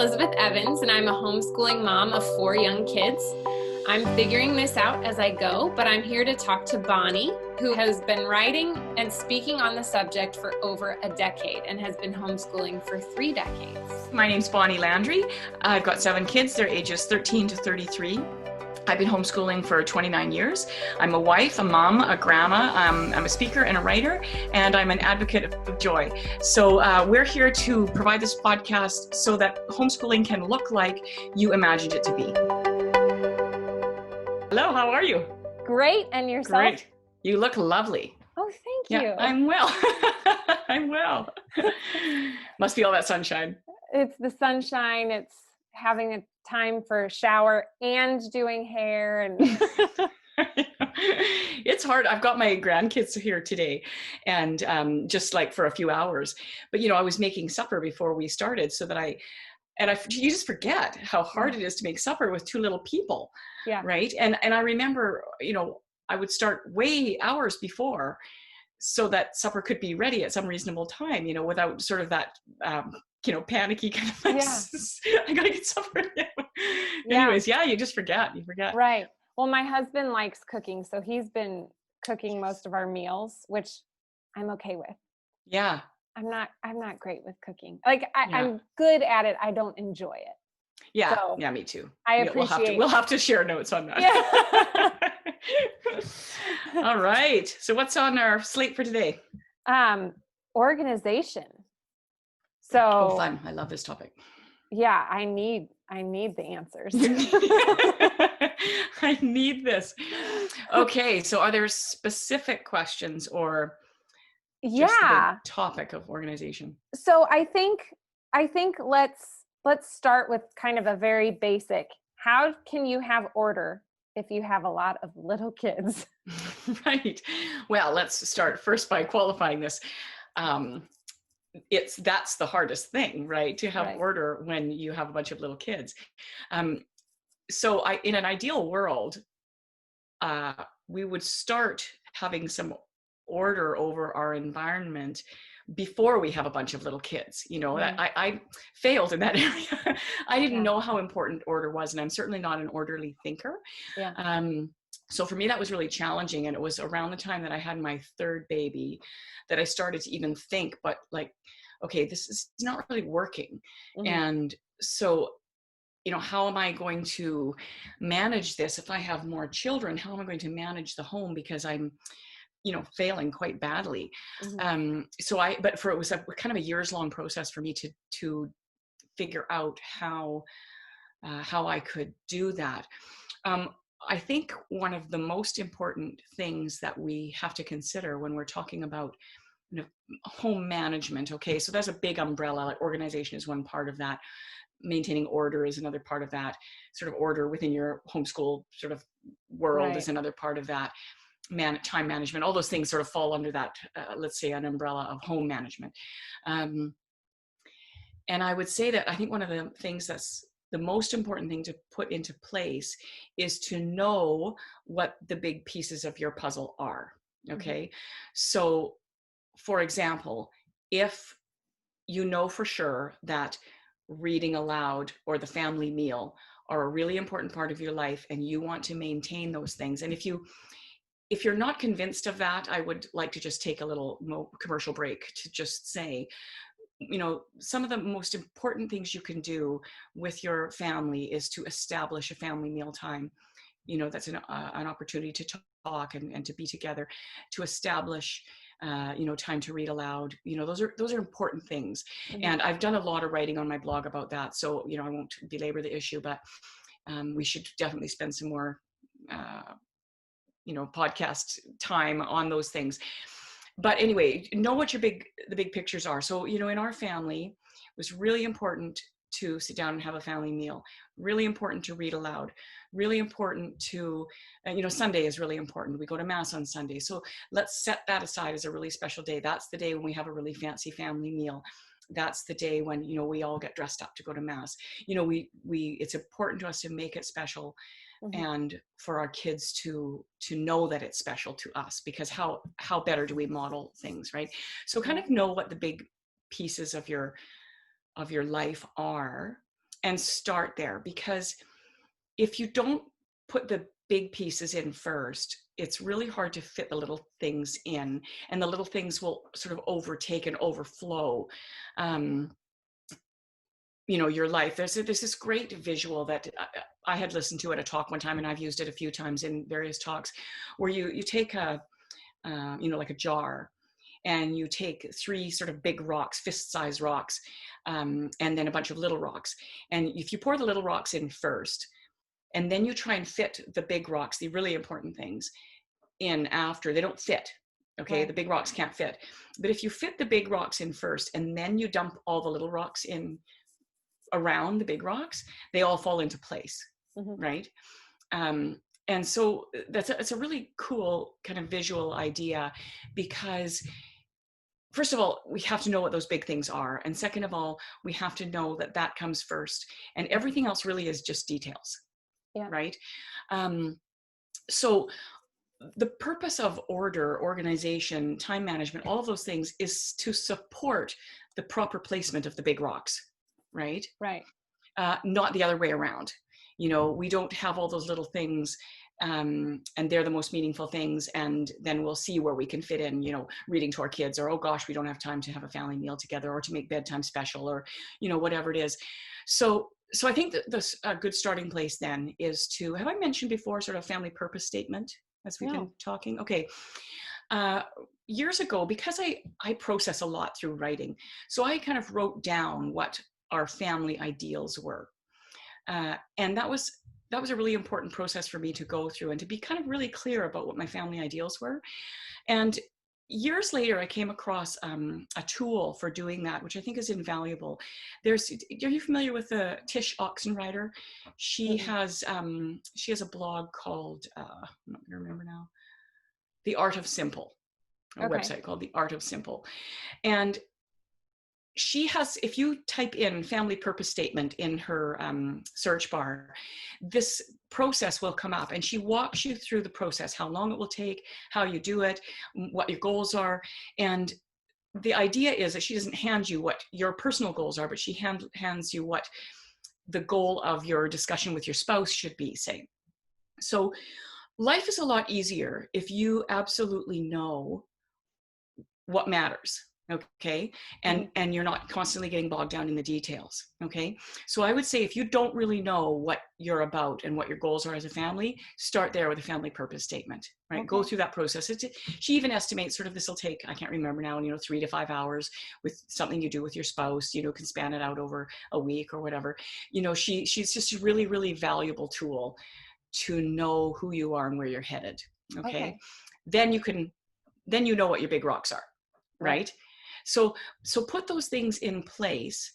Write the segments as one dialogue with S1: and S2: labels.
S1: Elizabeth Evans, and I'm a homeschooling mom of 4 young kids. I'm figuring this out as I go, but I'm here to talk to Bonnie, who has been writing and speaking on the subject for over a decade and has been homeschooling for 3 decades.
S2: My name's Bonnie Landry. I've got 7 kids. They're ages 13 to 33. I've been homeschooling for 29 years. I'm a wife, a mom, a grandma. I'm a speaker and a writer, and I'm an advocate of joy. So we're here to provide this podcast so that homeschooling can look like you imagined it to be. Hello, how are you?
S1: Great, and yourself?
S2: Great. You look lovely.
S1: Oh, thank you.
S2: I'm well. I'm well. Must be all that sunshine.
S1: It's the sunshine. It's having a time for shower and doing hair. And
S2: it's hard. I've got my grandkids here today, and just like for a few hours. But I was making supper before we started, so that you just forget how hard it is to make supper with 2 little people.
S1: Yeah.
S2: Right. And I remember, I would start way hours before so that supper could be ready at some reasonable time, without sort of that, panicky kind of like, I gotta get supper. Anyways, you just forget. You forget.
S1: Right. Well, my husband likes cooking, so he's been cooking most of our meals, which I'm okay with.
S2: Yeah.
S1: I'm not great with cooking. Like I'm good at it. I don't enjoy it.
S2: Yeah.
S1: So
S2: yeah, me too.
S1: I appreciate
S2: We'll have to share notes on that.
S1: Yeah.
S2: All right. So what's on our slate for today?
S1: Organization. So
S2: fun. I love this topic.
S1: Yeah, I need the answers.
S2: I need this. Okay. So are there specific questions or just the topic of organization?
S1: So I think let's start with kind of a very basic. How can you have order if you have a lot of little kids?
S2: Right. Well, let's start first by qualifying this. That's the hardest thing, right? To have order when you have a bunch of little kids. So in an ideal world, we would start having some order over our environment before we have a bunch of little kids. I failed in that area. I didn't know how important order was, and I'm certainly not an orderly thinker. So for me, that was really challenging. And it was around the time that I had my 3rd baby that I started to even think, but like, okay, this is not really working. Mm-hmm. And so, how am I going to manage this? If I have more children, how am I going to manage the home? Because I'm failing quite badly. Mm-hmm. But it was a kind of a years-long process for me to figure out how I could do that. I think one of the most important things that we have to consider when we're talking about home management. Okay, so that's a big umbrella. Like organization is one part of that. Maintaining order is another part of that. Sort of order within your homeschool sort of world is another part of that. Time management, all those things sort of fall under that, let's say, an umbrella of home management. And I would say that I think one of the things that's the most important thing to put into place is to know what the big pieces of your puzzle are. Okay. Mm-hmm. So, for example, if you know for sure that reading aloud or the family meal are a really important part of your life and you want to maintain those things, and if you're not convinced of that, I would like to just take a little commercial break to just say, some of the most important things you can do with your family is to establish a family meal time. That's an opportunity to talk and to be together, to establish, time to read aloud. Those are important things. Mm-hmm. And I've done a lot of writing on my blog about that. So, I won't belabor the issue, but we should definitely spend some more podcast time on those things. But anyway, know what the big pictures are. So, in our family, it was really important to sit down and have a family meal, really important to read aloud, really important to, Sunday is really important. We go to Mass on Sunday. So let's set that aside as a really special day. That's the day when we have a really fancy family meal. That's the day when, we all get dressed up to go to Mass. It's important to us to make it special. Mm-hmm. And for our kids to know that it's special to us, because how better do we model things, right? So kind of know what the big pieces of your life are, and start there, because if you don't put the big pieces in first, it's really hard to fit the little things in, and the little things will sort of overtake and overflow your life. There's this great visual that I had listened to at a talk one time, and I've used it a few times in various talks, where you take a like a jar, and you take 3 sort of big rocks, fist-sized rocks, and then a bunch of little rocks. And if you pour the little rocks in first, and then you try and fit the big rocks, the really important things, in after, they don't fit. Okay, right. The big rocks can't fit. But if you fit the big rocks in first, and then you dump all the little rocks in around the big rocks, they all fall into place, right? And so it's a really cool kind of visual idea, because first of all, we have to know what those big things are. And second of all, we have to know that that comes first, and everything else really is just details, right? So the purpose of order, organization, time management, all of those things is to support the proper placement of the big rocks, right?
S1: Right.
S2: Not the other way around. We don't have all those little things, and they're the most meaningful things, and then we'll see where we can fit in, reading to our kids, or, oh gosh, we don't have time to have a family meal together, or to make bedtime special, or, whatever it is. So I think that a good starting place then is to, have I mentioned before, sort of family purpose statement as we've been talking? Okay. Years ago, because I process a lot through writing, so I kind of wrote down what our family ideals were. And that was a really important process for me to go through, and to be kind of really clear about what my family ideals were. And years later, I came across a tool for doing that, which I think is invaluable. Are you familiar with Tish Oxenrider? She has a blog called, I'm not going to remember now, The Art of Simple, a website called The Art of Simple. And she has, if you type in family purpose statement in her search bar, this process will come up, and she walks you through the process, how long it will take, how you do it, what your goals are. And the idea is that she doesn't hand you what your personal goals are, but she hands you what the goal of your discussion with your spouse should be, say. So life is a lot easier if you absolutely know what matters. Okay. And you're not constantly getting bogged down in the details. Okay. So I would say, if you don't really know what you're about and what your goals are as a family, start there with a family purpose statement, right? Okay. Go through that process. She even estimates sort of, this will take, I can't remember now, 3 to 5 hours, with something you do with your spouse, can span it out over a week or whatever. She's just a really, really valuable tool to know who you are and where you're headed. Okay. Then you know what your big rocks are, right? So put those things in place,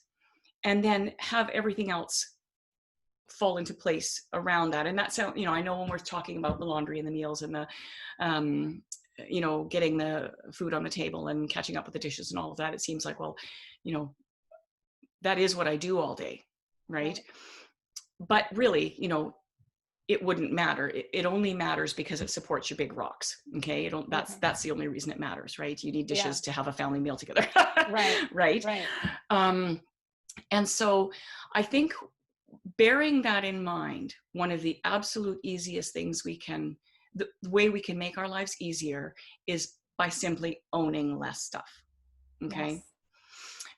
S2: and then have everything else fall into place around that. And that's how, I know when we're talking about the laundry and the meals and the, getting the food on the table and catching up with the dishes and all of that, it seems like, well, that is what I do all day, right? But really, it wouldn't matter. It only matters because it supports your big rocks. Okay. That's the only reason it matters, right? You need dishes to have a family meal together. Right. And so I think, bearing that in mind, one of the absolute easiest things the way we can make our lives easier is by simply owning less stuff. Okay. Yes.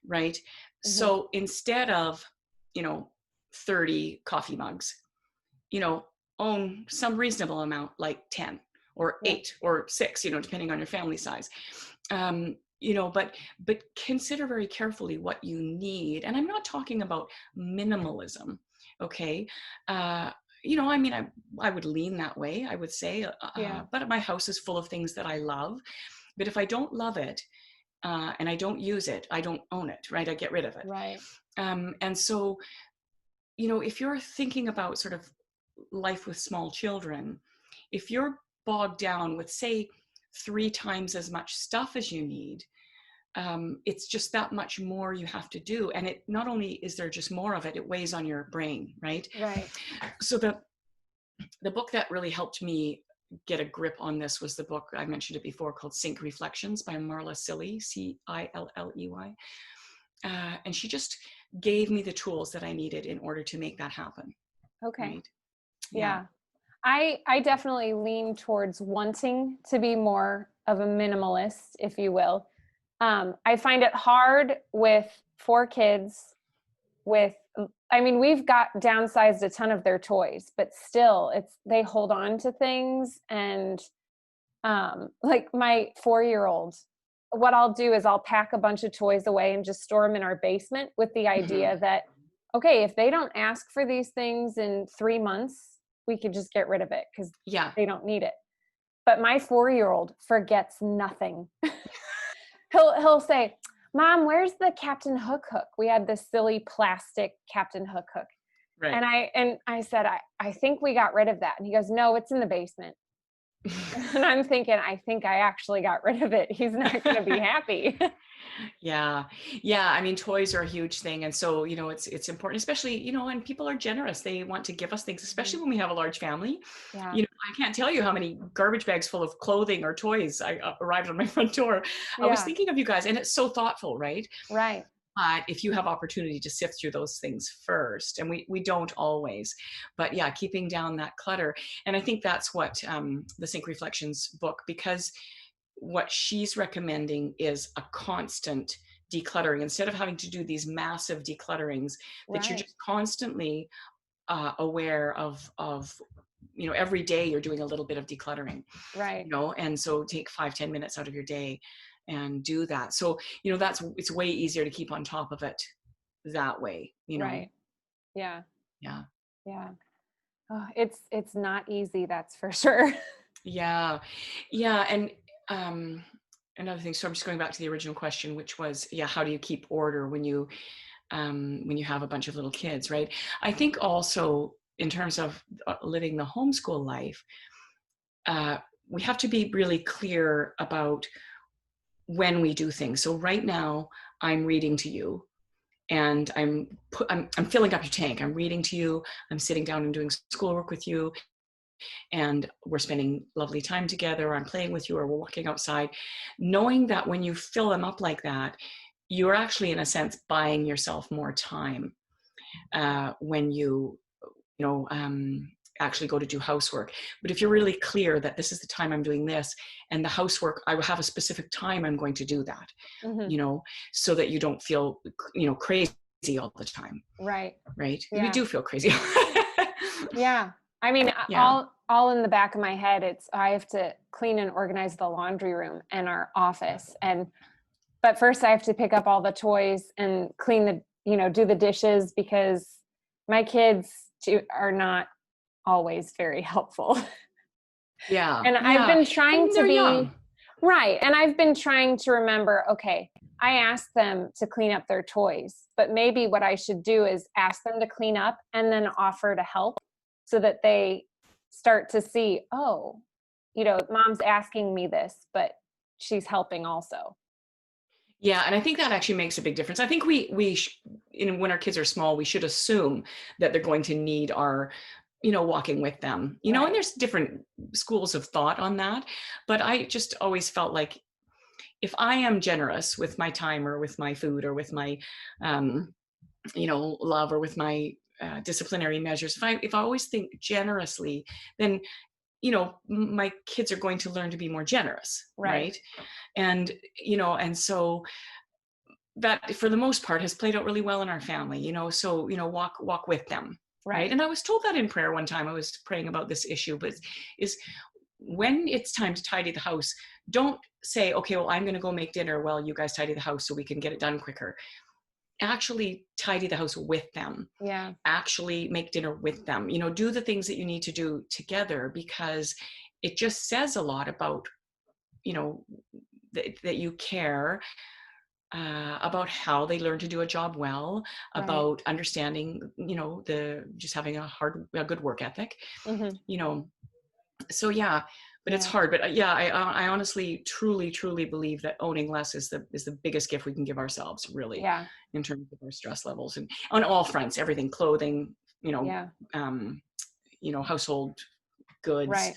S2: Right. Mm-hmm. So instead of, 30 coffee mugs, own some reasonable amount, like 10 or 8 or 6, depending on your family size. But consider very carefully what you need. And I'm not talking about minimalism. Okay. I would lean that way, I would say, but my house is full of things that I love. But if I don't love it, and I don't use it, I don't own it, right? I get rid of it.
S1: Right.
S2: And so, if you're thinking about sort of life with small children, if you're bogged down with, say, 3 times as much stuff as you need, it's just that much more you have to do. And it not only is there just more of it, it weighs on your brain, right?
S1: Right.
S2: So the book that really helped me get a grip on this was the book, I mentioned it before, called Sync Reflections by Marla Cilley, Cilley. And she just gave me the tools that I needed in order to make that happen.
S1: Okay.
S2: Right?
S1: Yeah. I definitely lean towards wanting to be more of a minimalist, if you will. I find it hard with 4 kids we've got downsized a ton of their toys, but still they hold on to things. And like my 4-year-old, what I'll do is I'll pack a bunch of toys away and just store them in our basement with the idea that, okay, if they don't ask for these things in 3 months, we could just get rid of it because they don't need it. But my 4-year-old forgets nothing. He'll say, Mom, where's the Captain Hook hook? We had this silly plastic Captain Hook hook. Right. And I said, I think we got rid of that. And he goes, no, it's in the basement. And I'm thinking, I think I actually got rid of it. He's not going to be happy.
S2: Yeah. I mean, toys are a huge thing. And so, it's important, especially, when people are generous, they want to give us things, especially when we have a large family.
S1: Yeah.
S2: I can't tell you how many garbage bags full of clothing or toys I arrived on my front door. I was thinking of you guys, and it's so thoughtful, right?
S1: Right.
S2: But if you have opportunity to sift through those things first, and we don't always, but yeah, keeping down that clutter. And I think that's what the Sync Reflections book, because what she's recommending is a constant decluttering instead of having to do these massive declutterings, that you're just constantly aware of every day you're doing a little bit of decluttering,
S1: right?
S2: And so take 5-10 minutes out of your day and do that. So it's way easier to keep on top of it that way,
S1: Right. Yeah. Oh, it's not easy, that's for sure.
S2: Yeah. And another thing, so I'm just going back to the original question, which was, how do you keep order when you have a bunch of little kids, right? I think also in terms of living the homeschool life, we have to be really clear about when we do things. So right now I'm reading to you, and I'm filling up your tank. I'm reading to you. I'm sitting down and doing schoolwork with you, and we're spending lovely time together. I'm playing with you, or we're walking outside, knowing that when you fill them up like that, you're actually, in a sense, buying yourself more time when you actually go to do housework. But if you're really clear that this is the time I'm doing this, and the housework, I will have a specific time I'm going to do that, so that you don't feel, crazy all the time.
S1: Right.
S2: Yeah. We do feel crazy.
S1: Yeah. I mean, all in the back of my head, I have to clean and organize the laundry room and our office. But first I have to pick up all the toys and clean do the dishes, because my kids are not always very helpful.
S2: Yeah.
S1: And I've been trying to be young. Right. And I've been trying to remember, okay, I asked them to clean up their toys, but maybe what I should do is ask them to clean up and then offer to help, so that they start to see, oh, Mom's asking me this, but she's helping also.
S2: Yeah. And I think that actually makes a big difference. I think when our kids are small, we should assume that they're going to need our, walking with them, and there's different schools of thought on that. But I just always felt like, if I am generous with my time, or with my food, or with my, love, or with my disciplinary measures, if I always think generously, then, my kids are going to learn to be more generous. Right. And, and so that, for the most part, has played out really well in our family, so, walk with them. Right. And I was told that in prayer one time. I was praying about this issue, but is when it's time to tidy the house, don't say, okay, well, I'm going to go make dinner while you guys tidy the house so we can get it done quicker. Actually tidy the house with them.
S1: Yeah.
S2: Actually make dinner with them. Do the things that you need to do together, because it just says a lot about, that you care about how they learn to do a job well, about understanding, just having a good work ethic, so yeah. But it's hard. But I honestly, truly, truly believe that owning less is the biggest gift we can give ourselves, really, in terms of our stress levels, and on all fronts, everything, clothing, household goods,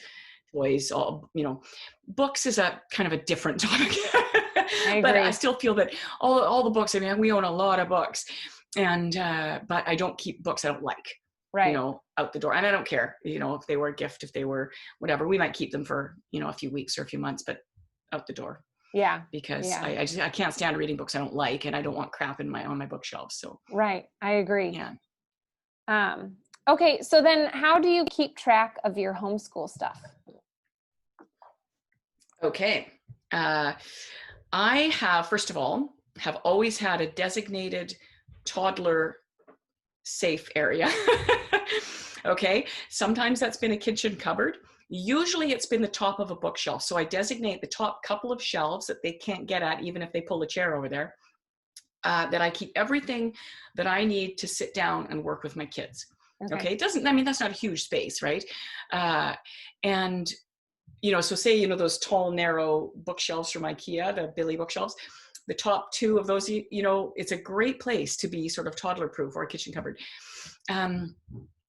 S2: toys, all, books is a kind of a different topic. But I still feel that all the books, I mean, we own a lot of books, and but I don't keep books I don't like, you know, out the door. And I don't care, you know, if they were a gift, if they were whatever, we might keep them for, you know, a few weeks or a few months, but out the door.
S1: Yeah.
S2: Because I can't stand reading books I don't like, and I don't want crap on my bookshelves. So
S1: right. I agree.
S2: Yeah.
S1: Okay. So then how do you keep track of your homeschool stuff?
S2: Okay. I have, first of all, have always had a designated toddler safe area. Okay. Sometimes that's been a kitchen cupboard. Usually it's been the top of a bookshelf. So I designate the top couple of shelves that they can't get at, even if they pull a chair over there, that I keep everything that I need to sit down and work with my kids. Okay. It doesn't, I mean, that's not a huge space, right? And, you know, so say, you know, those tall, narrow bookshelves from IKEA, the Billy bookshelves, the top two of those, you know, it's a great place to be sort of toddler proof, or a kitchen cupboard.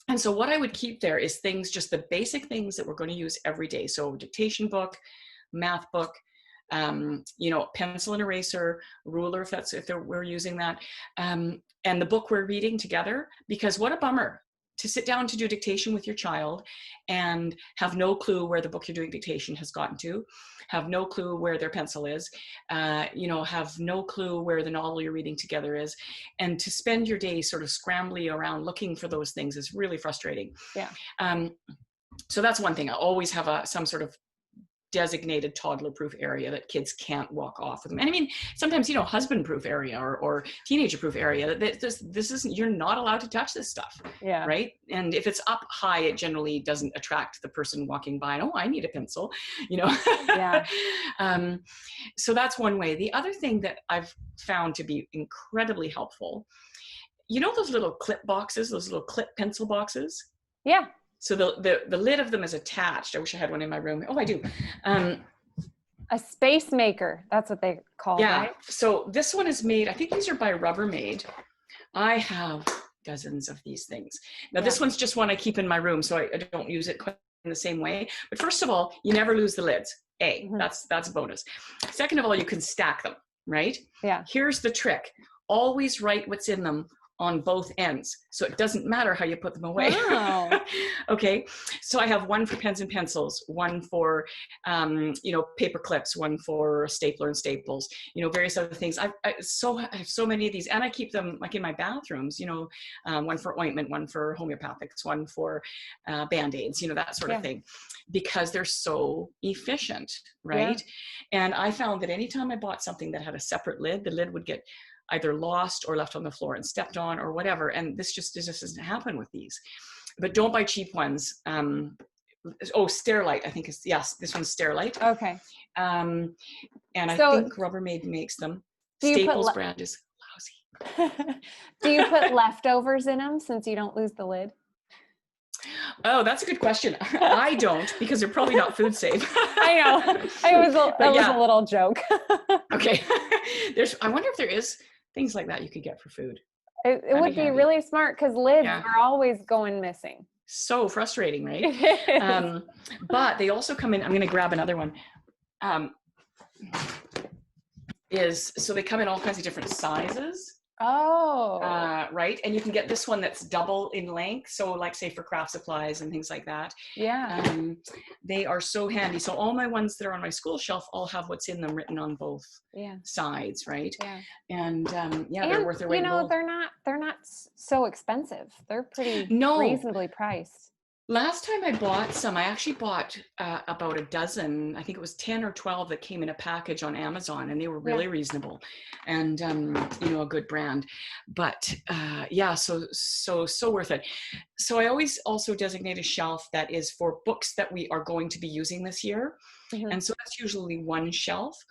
S2: And so what I would keep there is things, just the basic things that we're going to use every day. So dictation book, math book, you know, pencil and eraser, ruler, if we're using that, and the book we're reading together. Because what a bummer to sit down to do dictation with your child and have no clue where the book you're doing dictation has gotten to, have no clue where their pencil is, you know, have no clue where the novel you're reading together is. And to spend your day sort of scrambling around looking for those things is really frustrating.
S1: Yeah.
S2: So that's one thing. I always have some sort of designated toddler-proof area that kids can't walk off with them. And I mean, sometimes, you know, husband-proof area or teenager-proof area. This isn't, you're not allowed to touch this stuff, right? And if it's up high, it generally doesn't attract the person walking by. Oh, I need a pencil, you know? So that's one way. The other thing that I've found to be incredibly helpful, you know, those little clip boxes, those little clip pencil boxes?
S1: Yeah.
S2: So the lid of them is attached. I wish I had one in my room. Oh, I do.
S1: A space maker. That's what they call it, right?
S2: So this one is made, I think these are by Rubbermaid. I have dozens of these things. Now this one's just one I keep in my room, so I don't use it quite in the same way. But first of all, you never lose the lids. That's a bonus. Second of all, you can stack them, right?
S1: Yeah.
S2: Here's the trick. Always write what's in them on both ends, so it doesn't matter how you put them away.
S1: Wow.
S2: Okay, so I have one for pens and pencils, one for you know, paper clips, one for stapler and staples, you know, various other things. I have so many of these, and I keep them like in my bathrooms, you know, one for ointment, one for homeopathics, one for Band-Aids, you know, that sort of thing, because they're so efficient, right? And I found that anytime I bought something that had a separate lid, the lid would get either lost or left on the floor and stepped on or whatever. And this just doesn't happen with these. But don't buy cheap ones. Sterlite, I think is, yes, this one's Sterlite.
S1: Okay.
S2: And I think Rubbermaid makes them. Staples brand is lousy.
S1: Do you put leftovers in them since you don't lose the lid?
S2: Oh, that's a good question. I don't, because they're probably not food safe.
S1: I know. That was a little joke.
S2: Okay. I wonder if there is things like that you could get for food.
S1: It would be really smart, because lids are always going missing.
S2: So frustrating, right? But they also come in, I'm going to grab another one. So they come in all kinds of different sizes.
S1: Oh.
S2: Right. And you can get this one that's double in length. So like, say, for craft supplies and things like that.
S1: Yeah.
S2: They are so handy. So all my ones that are on my school shelf all have what's in them written on both sides. Right.
S1: Yeah.
S2: And they're worth their weight in gold.
S1: They're not so expensive. They're pretty reasonably priced.
S2: Last time I bought some, I actually bought about a dozen. I think it was 10 or 12 that came in a package on Amazon, and they were really reasonable, and you know, a good brand. But so worth it. So I always also designate a shelf that is for books that we are going to be using this year, and so that's usually one shelf.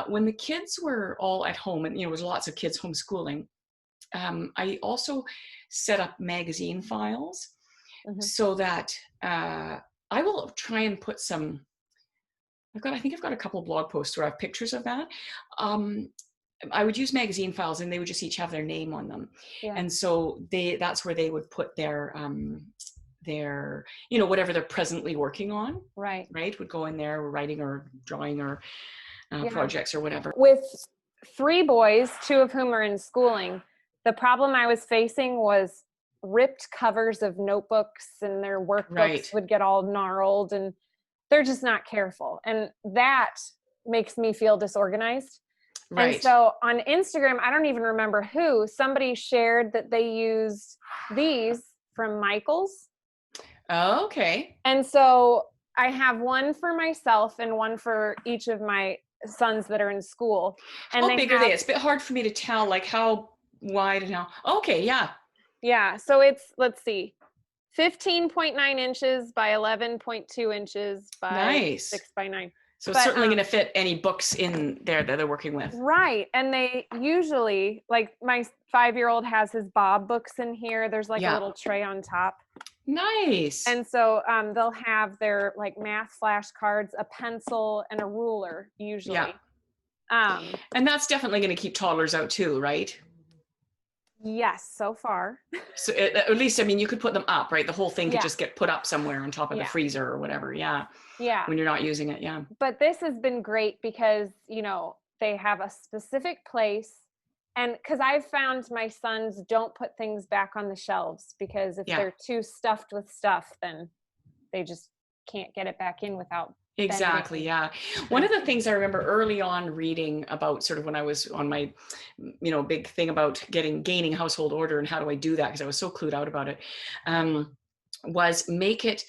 S2: When the kids were all at home, and you know, there was lots of kids homeschooling, I also set up magazine files. So that I will try and put some, I think I've got a couple of blog posts where I have pictures of that. I would use magazine files, and they would just each have their name on them. And so that's where they would put their, you know, whatever they're presently working on. Right. Would go in there, writing or drawing or projects or whatever.
S1: With 3 boys, 2 of whom are in schooling, the problem I was facing was ripped covers of notebooks, and their workbooks would get all gnarled, and they're just not careful. And that makes me feel disorganized. Right. And so on Instagram, I don't even remember who, somebody shared that they used these from Michael's.
S2: Oh, okay.
S1: And so I have one for myself and one for each of my sons that are in school. And
S2: how big are they? It's a bit hard for me to tell, like how wide and how, okay, yeah.
S1: Yeah, so it's, let's see, 15.9 inches by 11.2 inches by 6 by 9.
S2: So it's certainly going to fit any books in there that they're working with.
S1: Right. And they usually, like my 5-year-old has his Bob books in here. There's like a little tray on top.
S2: Nice.
S1: And so they'll have their like math flashcards, a pencil, and a ruler usually.
S2: Yeah. And that's definitely going to keep toddlers out too, right?
S1: Yes, so far.
S2: So at least, I mean, you could put them up, right? The whole thing could just get put up somewhere on top of the freezer or whatever. Yeah.
S1: Yeah.
S2: When you're not using it. Yeah.
S1: But this has been great because, you know, they have a specific place. And because I've found my sons don't put things back on the shelves, because if they're too stuffed with stuff, then they just can't get it back in without.
S2: Exactly. Yeah. One of the things I remember early on reading about, sort of when I was on my, you know, big thing about gaining household order and how do I do that, because I was so clued out about it, was make it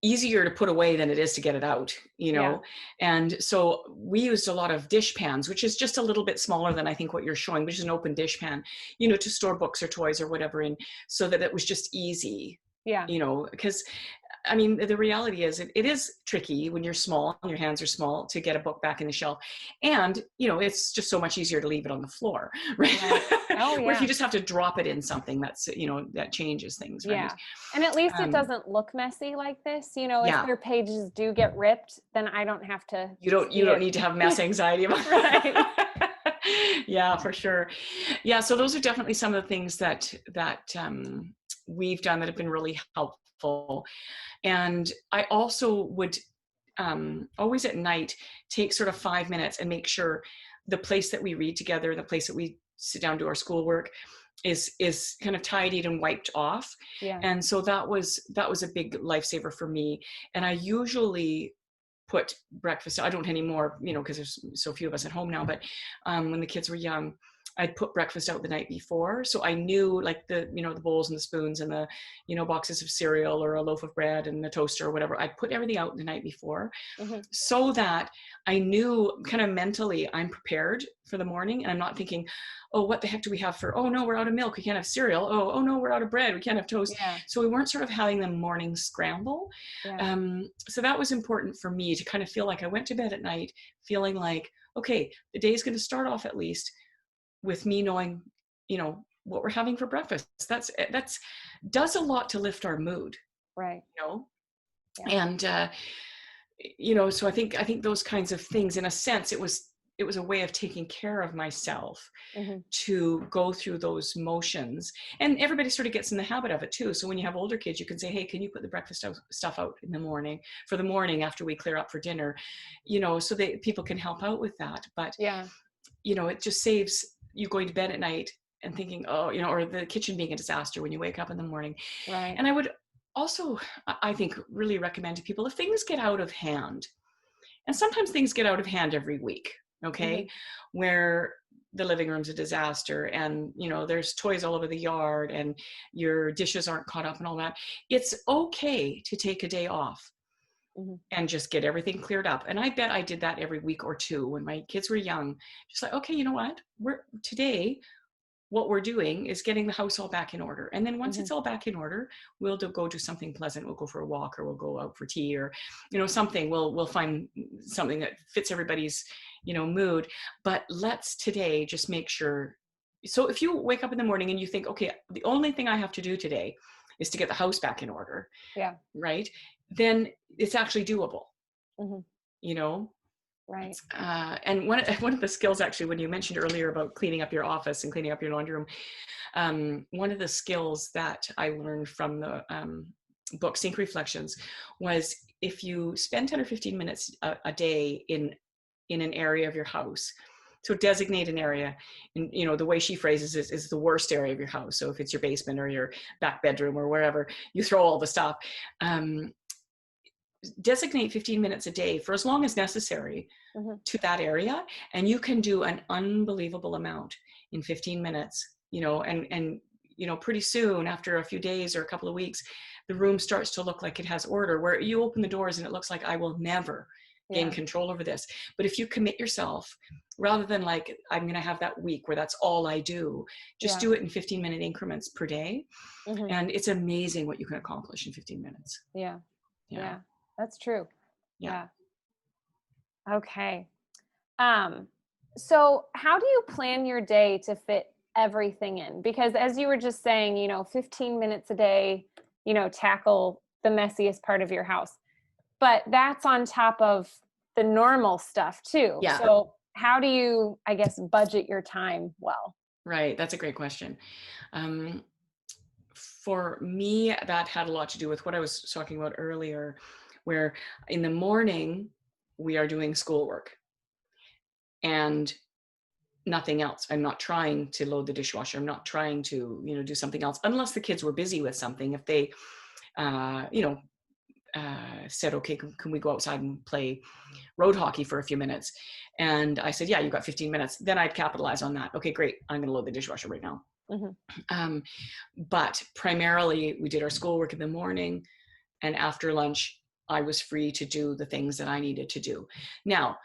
S2: easier to put away than it is to get it out, you know? And so we used a lot of dish pans, which is just a little bit smaller than I think what you're showing, which is an open dish pan, you know, to store books or toys or whatever in, so that it was just easy. Yeah. You know, because I mean, the reality is it is tricky when you're small and your hands are small to get a book back in the shelf. And, you know, it's just so much easier to leave it on the floor, right? Oh, yeah. Or if you just have to drop it in something that's, you know, that changes things, right?
S1: Yeah. And at least it doesn't look messy like this. You know, if their pages do get ripped, then I don't have to.
S2: You don't need to have mass anxiety about
S1: right.
S2: Yeah, for sure. Yeah. So those are definitely some of the things that we've done that have been really helpful. And I also would always at night take sort of 5 minutes and make sure the place that we read together, the place that we sit down to our schoolwork is kind of tidied and wiped off. Yeah. And so that was a big lifesaver for me. And I usually put breakfast, I don't anymore, you know, because there's so few of us at home now, but when the kids were young, I'd put breakfast out the night before. So I knew, like, the, you know, the bowls and the spoons and the, you know, boxes of cereal or a loaf of bread and the toaster or whatever. I'd put everything out the night before, so that I knew kind of mentally I'm prepared for the morning, and I'm not thinking, oh, what the heck do we have for, oh no, we're out of milk, we can't have cereal. Oh no, we're out of bread, we can't have toast. Yeah. So we weren't sort of having the morning scramble. Yeah. So that was important for me to kind of feel like I went to bed at night feeling like, okay, the day is going to start off at least with me knowing, you know, what we're having for breakfast. That's does a lot to lift our mood. Right. You know? Yeah. And, you know, so I think those kinds of things, in a sense, it was a way of taking care of myself, to go through those motions. And everybody sort of gets in the habit of it too. So when you have older kids, you can say, hey, can you put the breakfast stuff out in the morning, for the morning after we clear up for dinner, you know, so that people can help out with that. But, you know, it just saves you going to bed at night and thinking, oh, you know, or the kitchen being a disaster when you wake up in the morning. Right. And I would also, I think, really recommend to people, if things get out of hand, and sometimes things get out of hand every week, okay, where the living room's a disaster and, you know, there's toys all over the yard and your dishes aren't caught up and all that, it's okay to take a day off. And just get everything cleared up. And I bet I did that every week or two when my kids were young. Just like, okay, you know what? Today, what we're doing is getting the house all back in order. And then once it's all back in order, we'll go do something pleasant. We'll go for a walk, or we'll go out for tea, or, you know, something. We'll find something that fits everybody's, you know, mood. But let's today just make sure. So if you wake up in the morning and you think, okay, the only thing I have to do today is to get the house back in order. Yeah. Right. Then it's actually doable, you know? Right. And one of the skills, actually, when you mentioned earlier about cleaning up your office and cleaning up your laundry room, one of the skills that I learned from the book Sync Reflections was, if you spend 10 or 15 minutes a day in in an area of your house. So designate an area, and the way she phrases it is the worst area of your house. So if it's your basement or your back bedroom or wherever you throw all the stuff, designate 15 minutes a day for as long as necessary to that area, and you can do an unbelievable amount in 15 minutes. And pretty soon, after a few days or a couple of weeks, the room starts to look like it has order, where you open the doors and it looks like I will never gain control over this. But if you commit yourself, rather than like, I'm going to have that week where that's all I do, just do it in 15-minute increments per day. And it's amazing what you can accomplish in 15 minutes.
S1: Yeah. That's true. Yeah. Okay. So how do you plan your day to fit everything in? Because as you were just saying, 15 minutes a day, tackle the messiest part of your house. But that's on top of the normal stuff too.
S2: Yeah.
S1: So how do you, I guess, budget your time well?
S2: Right. That's a great question. For me, that had a lot to do with what I was talking about earlier, where in the morning we are doing schoolwork and nothing else. I'm not trying to load the dishwasher. I'm not trying to, do something else, unless the kids were busy with something. If they, said, okay, can we go outside and play road hockey for a few minutes? And I said, yeah, you've got 15 minutes. Then I'd capitalize on that. Okay, great. I'm going to load the dishwasher right now. But primarily we did our schoolwork in the morning, and after lunch, I was free to do the things that I needed to do. Now,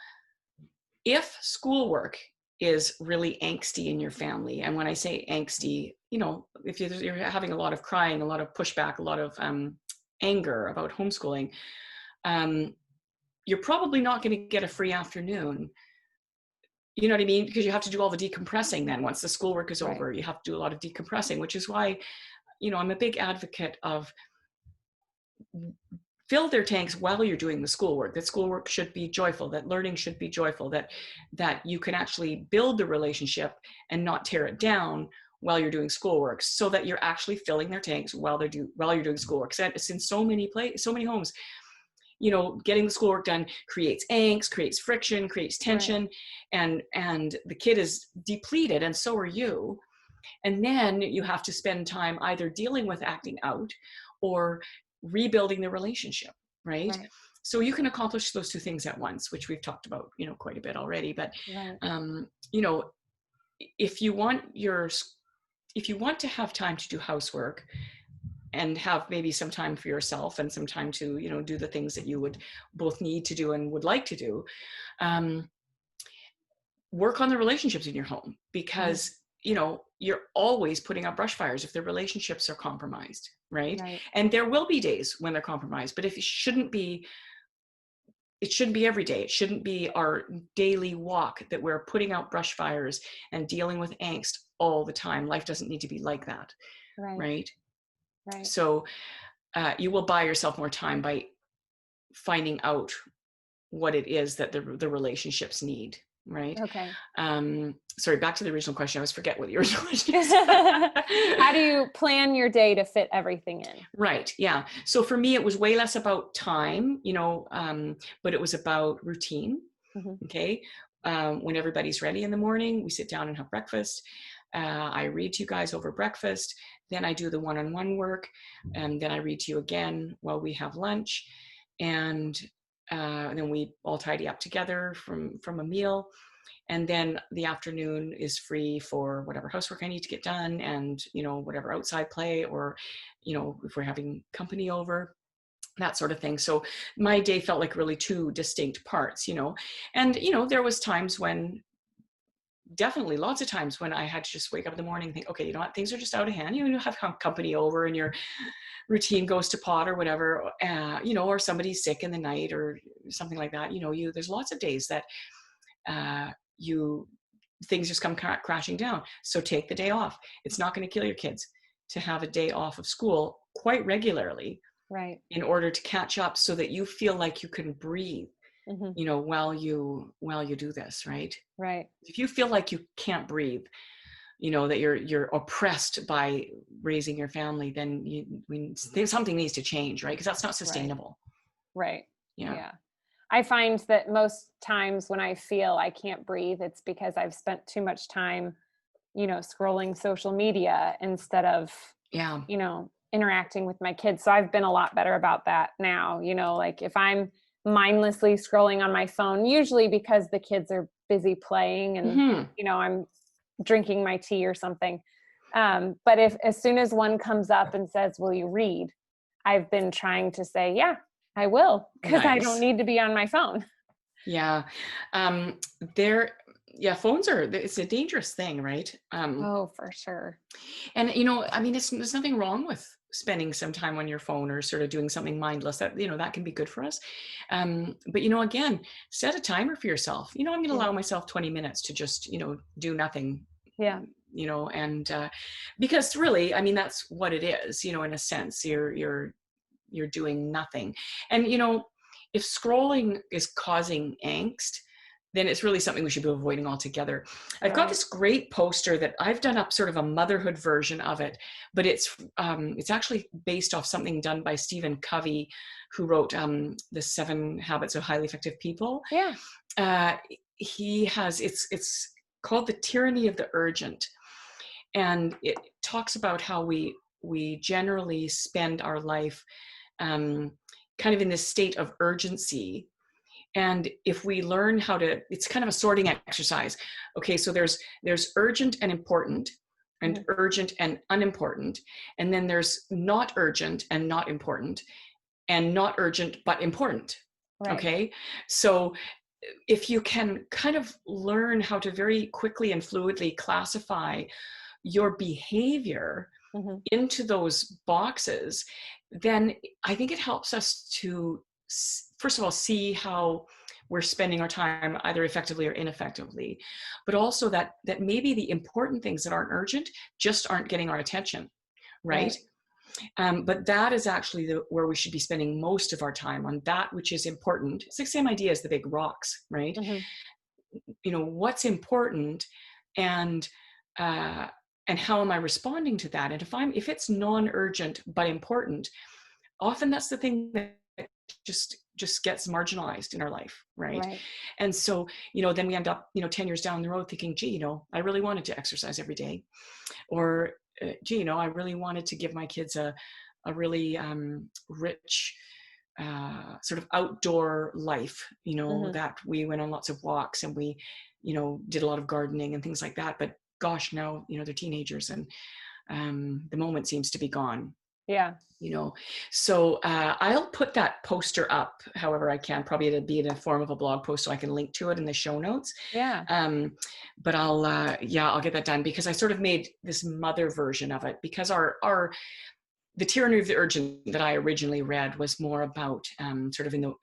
S2: if schoolwork is really angsty in your family, and when I say angsty, if you're having a lot of crying, a lot of pushback, a lot of anger about homeschooling, you're probably not going to get a free afternoon. You know what I mean? Because you have to do all the decompressing then. Once the schoolwork is over, you have to do a lot of decompressing, which is why, I'm a big advocate of fill their tanks while you're doing the schoolwork. That schoolwork should be joyful, that learning should be joyful, that you can actually build the relationship and not tear it down while you're doing schoolwork, so that you're actually filling their tanks while you're doing schoolwork. So it's in so many homes, getting the schoolwork done creates angst, creates friction, creates tension, and the kid is depleted, and so are you. And then you have to spend time either dealing with acting out or rebuilding the relationship, right? So you can accomplish those two things at once, which we've talked about, quite a bit already. But if you want to have time to do housework and have maybe some time for yourself and some time to, do the things that you would both need to do and would like to do, work on the relationships in your home, because, you're always putting out brush fires if the relationships are compromised, right? And there will be days when they're compromised, but it shouldn't be every day. It shouldn't be our daily walk that we're putting out brush fires and dealing with angst all the time. Life doesn't need to be like that, right? So you will buy yourself more time by finding out what it is that the relationships need, right?
S1: Okay.
S2: Sorry, back to the original question. I always forget what the original question is.
S1: How do you plan your day to fit everything in?
S2: Right. Yeah. So for me, it was way less about time, but it was about routine. Okay. When everybody's ready in the morning, we sit down and have breakfast. I read to you guys over breakfast. Then I do the one-on-one work. And then I read to you again while we have lunch. And then we all tidy up together from a meal. And then the afternoon is free for whatever housework I need to get done, and, whatever outside play, or, if we're having company over, that sort of thing. So my day felt like really two distinct parts, and, there was times when, definitely lots of times when I had to just wake up in the morning and think, okay, you know what, things are just out of hand. You have company over and your routine goes to pot or whatever, or somebody's sick in the night or something like that. There's lots of days that things just come crashing down. So take the day off. It's not going to kill your kids to have a day off of school quite regularly, in order to catch up, so that you feel like you can breathe, while you do this, right? If you feel like you can't breathe, that you're oppressed by raising your family, then something needs to change, right? Because that's not sustainable.
S1: Yeah. I find that most times when I feel I can't breathe, it's because I've spent too much time, scrolling social media instead of,
S2: Yeah.
S1: interacting with my kids. So I've been a lot better about that now, like if I'm mindlessly scrolling on my phone, usually because the kids are busy playing and, I'm drinking my tea or something. But if as soon as one comes up and says, will you read? I've been trying to say, yeah, I will, because I don't
S2: Nice.
S1: need to be on my phone.
S2: Yeah. Phones it's a dangerous thing, right?
S1: Oh, for sure.
S2: And, I mean, there's nothing wrong with spending some time on your phone or sort of doing something mindless that, that can be good for us. But, again, set a timer for yourself. I'm going to
S1: Yeah.
S2: allow myself 20 minutes to just, do nothing.
S1: Yeah.
S2: And because really, I mean, that's what it is, in a sense, you're doing nothing. And, if scrolling is causing angst, then it's really something we should be avoiding altogether. I've got this great poster that I've done up sort of a motherhood version of it, but it's actually based off something done by Stephen Covey, who wrote the 7 Habits of Highly Effective People.
S1: Yeah.
S2: He has, it's called The Tyranny of the Urgent. And it talks about how we generally spend our life kind of in this state of urgency. And if we learn how to, it's kind of a sorting exercise. Okay, so there's urgent and important, and urgent and unimportant. And then there's not urgent and not important, and not urgent but important.
S1: Right.
S2: Okay, so if you can kind of learn how to very quickly and fluidly classify your behavior into those boxes, then I think it helps us to, first of all, see how we're spending our time either effectively or ineffectively, but also that maybe the important things that aren't urgent just aren't getting our attention, right? But that is actually where we should be spending most of our time, on that which is important. It's the same idea as the big rocks, right? What's important, and how am I responding to that? And if it's non-urgent but important, often that's the thing that just gets marginalized in our life, right? And so, then we end up, 10 years down the road thinking, gee, I really wanted to exercise every day, or gee, I really wanted to give my kids a really rich sort of outdoor life, that we went on lots of walks and we, did a lot of gardening and things like that. But gosh, now, they're teenagers, and the moment seems to be gone.
S1: Yeah.
S2: So I'll put that poster up however I can. Probably it'll be in the form of a blog post, so I can link to it in the show notes.
S1: Yeah.
S2: But I'll get that done, because I sort of made this mother version of it, because the Tyranny of the Urgent that I originally read was more about sort of in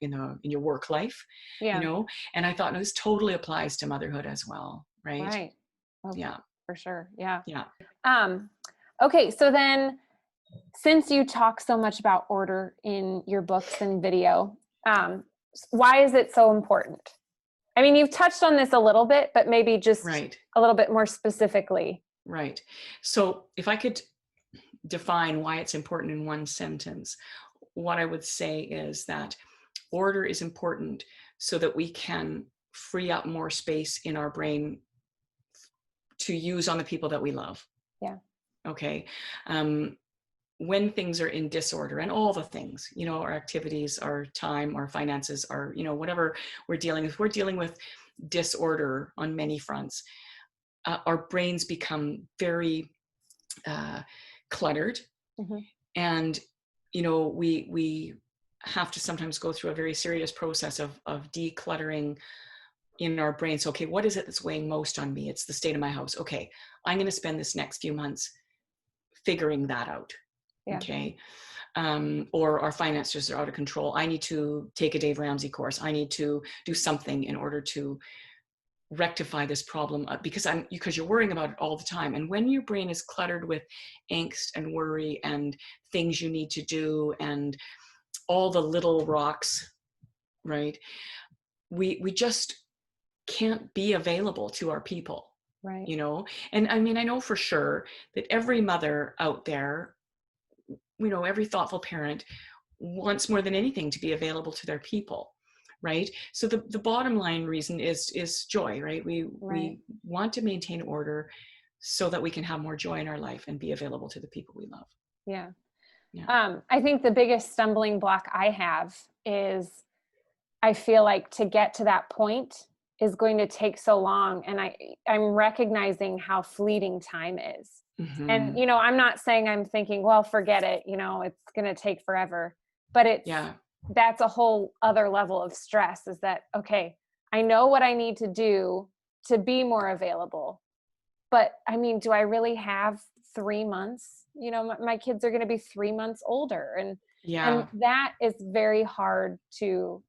S2: your work life, and I thought, no, this totally applies to motherhood as well, right?
S1: Right. Oh,
S2: yeah,
S1: for sure. Yeah.
S2: Yeah.
S1: Okay, so then, since you talk so much about order in your books and video, why is it so important? I mean, you've touched on this a little bit, but maybe just a little bit more specifically.
S2: Right. So if I could define why it's important in one sentence, what I would say is that order is important so that we can free up more space in our brain to use on the people that we love.
S1: Yeah.
S2: Okay. When things are in disorder, and all the things, our activities, our time, our finances, our, whatever we're dealing with disorder on many fronts. Our brains become very cluttered, and we have to sometimes go through a very serious process of decluttering in our brains. Okay, what is it that's weighing most on me? It's the state of my house. Okay, I'm going to spend this next few months figuring that out. Yeah. Okay. Or our finances are out of control. I need to take a Dave Ramsey course. I need to do something in order to rectify this problem, because you're worrying about it all the time. And when your brain is cluttered with angst and worry and things you need to do and all the little rocks, right? We just can't be available to our people, right? And I mean, I know for sure that every mother out there, every thoughtful parent wants more than anything to be available to their people, right? So the bottom line reason is joy, right? We want to maintain order so that we can have more joy in our life and be available to the people we love.
S1: Yeah.
S2: Yeah.
S1: I think the biggest stumbling block I have is I feel like to get to that point is going to take so long. And I'm recognizing how fleeting time is.
S2: Mm-hmm.
S1: And, I'm not saying I'm thinking, well, forget it, it's going to take forever, but that's a whole other level of stress, is that, okay, I know what I need to do to be more available, but I mean, do I really have 3 months? My kids are going to be 3 months older, and that is very hard to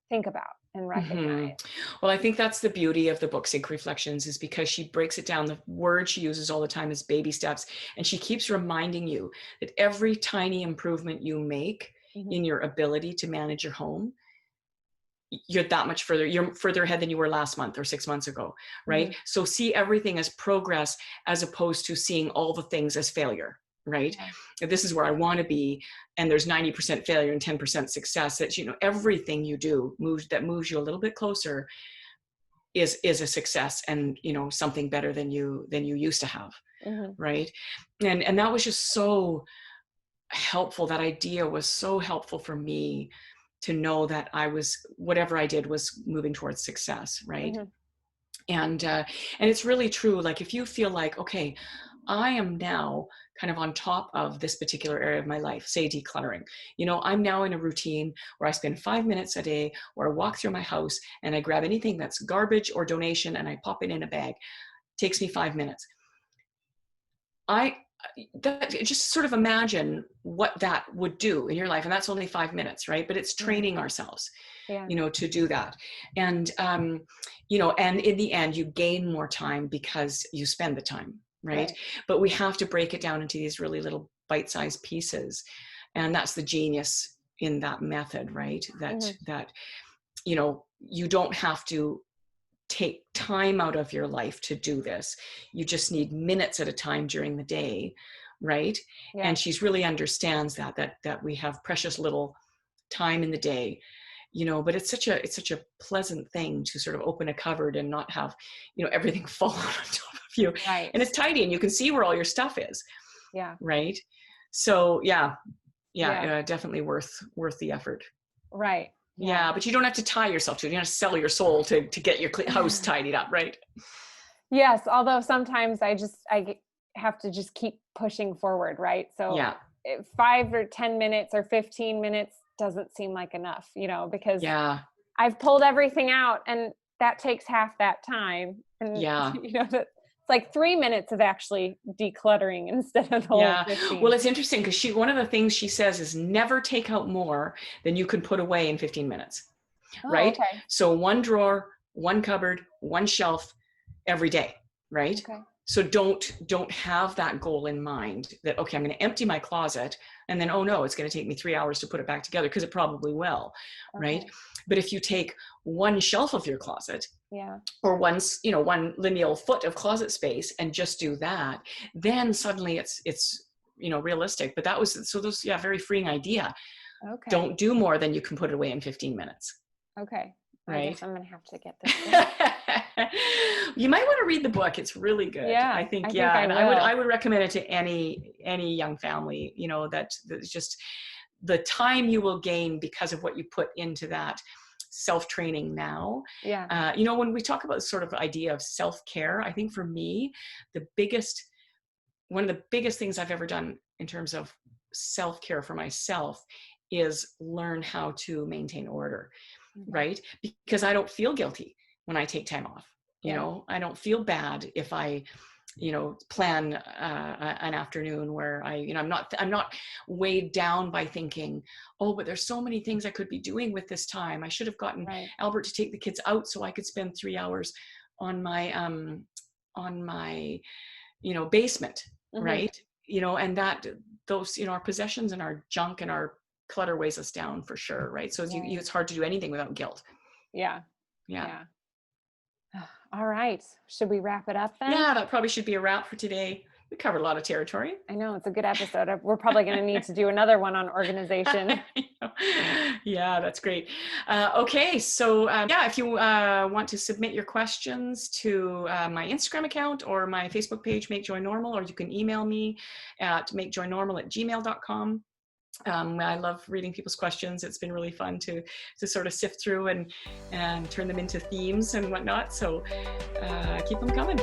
S1: think about and recognize.
S2: Mm-hmm. Well, I think that's the beauty of the book Sync Reflections, is because she breaks it down. The word she uses all the time is baby steps. And she keeps reminding you that every tiny improvement you make in your ability to manage your home, you're that much further. You're further ahead than you were last month or 6 months ago, right? So see everything as progress as opposed to seeing all the things as failure, right? This is where I want to be, and there's 90% failure and 10% success. That everything you do that moves you a little bit closer is a success, and something better than you used to have, right? And that was just so helpful. That idea was so helpful for me to know that whatever I did was moving towards success, right? And it's really true. Like, if you feel like, okay, I am now kind of on top of this particular area of my life, say decluttering. I'm now in a routine where I spend 5 minutes a day where I walk through my house and I grab anything that's garbage or donation and I pop it in a bag. Takes me 5 minutes. Just sort of imagine what that would do in your life. And that's only 5 minutes, right? But it's training ourselves, to do that. And, and in the end, you gain more time because you spend the time, right? But we have to break it down into these really little bite-sized pieces. And that's the genius in that method, right? That, you don't have to take time out of your life to do this. You just need minutes at a time during the day, right? And she's really understands that we have precious little time in the day, but it's such a pleasant thing to sort of open a cupboard and not have, everything fall on top of you. And it's tidy and you can see where all your stuff is. Right. So definitely worth the effort.
S1: Right.
S2: Yeah, but you don't have to tie yourself to it. You don't have to sell your soul to get your house tidied up, right?
S1: Yes, although sometimes I have to just keep pushing forward, right? So 5 or 10 minutes or 15 minutes doesn't seem like enough, because I've pulled everything out and that takes half that time. And it's like 3 minutes of actually decluttering instead of the whole 15.
S2: Well, it's interesting because one of the things she says is never take out more than you can put away in 15 minutes. Right?
S1: Okay.
S2: So one drawer, one cupboard, one shelf every day, right? Okay. So don't have that goal in mind that, okay, I'm going to empty my closet and then, oh no, it's going to take me 3 hours to put it back together, because it probably will, right? But if you take one shelf of your closet, or one lineal foot of closet space and just do that, then suddenly it's realistic. But those very freeing idea. Okay. Don't do more than you can put it away in 15 minutes.
S1: Okay. Right. I guess I'm going to have to get this.
S2: You might want to read the book. It's really good.
S1: Yeah,
S2: I think I would recommend it to any young family, that's just the time you will gain because of what you put into that self-training now. Yeah. When we talk about sort of idea of self-care, I think for me, one of the biggest things I've ever done in terms of self-care for myself is learn how to maintain order. Right? Because I don't feel guilty when I take time off. I don't feel bad if I, plan an afternoon where I'm not weighed down by thinking, oh, but there's so many things I could be doing with this time. I should have gotten Albert to take the kids out so I could spend 3 hours on my basement, right? And those, our possessions and our junk and our clutter weighs us down for sure, right? So it's hard to do anything without guilt. Yeah.
S1: All right. Should we wrap it up then?
S2: Yeah, that probably should be a wrap for today. We covered a lot of territory.
S1: I know, it's a good episode. We're probably going to need to do another one on organization.
S2: Yeah, that's great. Okay, so yeah, if you want to submit your questions to my Instagram account or my Facebook page, Make Joy Normal, or you can email me at makejoynormal@gmail.com. I love reading people's questions. It's been really fun to sort of sift through and turn them into themes and whatnot. So keep them coming.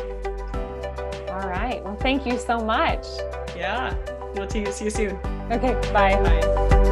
S1: All right. Well, thank you so much.
S2: Yeah. We'll see you soon.
S1: Okay. Bye.
S2: Bye.